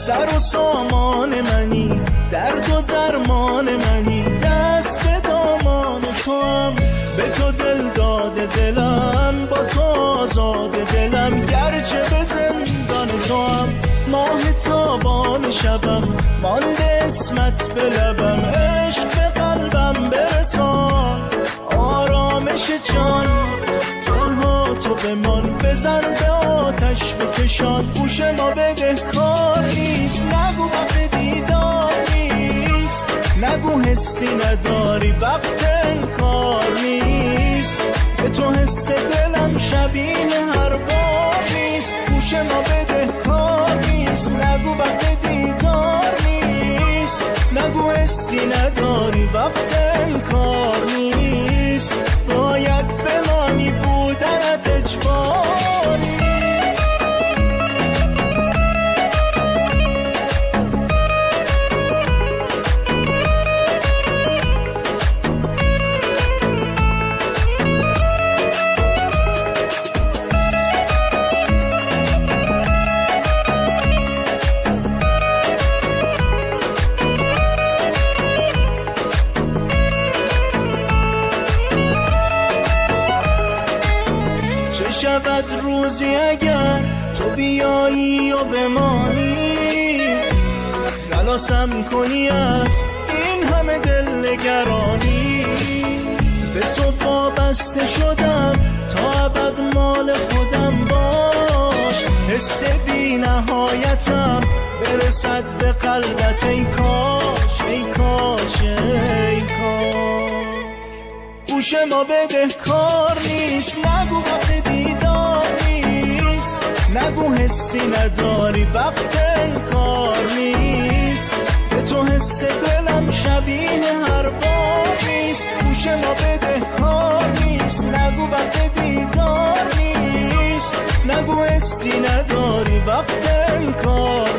سر و سامان منی، درد و درمان منی، دست به دامان تو هم، به تو دل داده دلم، با تو آزاد دلم، گرچه به زندان تو هم. ماه تابان شبم مانده اسمت به لبم، عشق به قلبم برسان آرامش جان، جانها تو بمان، بزن به آتش بکشان. گوش ما بده کار نیست، نگو وقت دیدار نیست، نگو حسی نداری وقت انکار نیست، به تو حس دلم شبیه هر بار نیست. گوش ما بده کار نیست، نگو وقت دیدار نیست، نگو حسی نداری وقت انکار نیست، باید بمانی بودنت اجبار نیست. شود روزی اگر تو بیایی و بمانی، خلاصم کنی از این همه دلنگرانی، به تو وابسته شدم تا ابد مال خودم باش، حس بی نهایتم برسد به قلبت، ای کاش ای کاش ای کاش. گوش ما بده کار نیست، نگو وقت دیدار نیست، نگو حسی نداری وقت انکار نیست، به تو حس دلم شبیه هر بار نیست. گوش ما بده کار نیست، نگو وقت دیدار نیست، نگو حسی نداری وقت انکار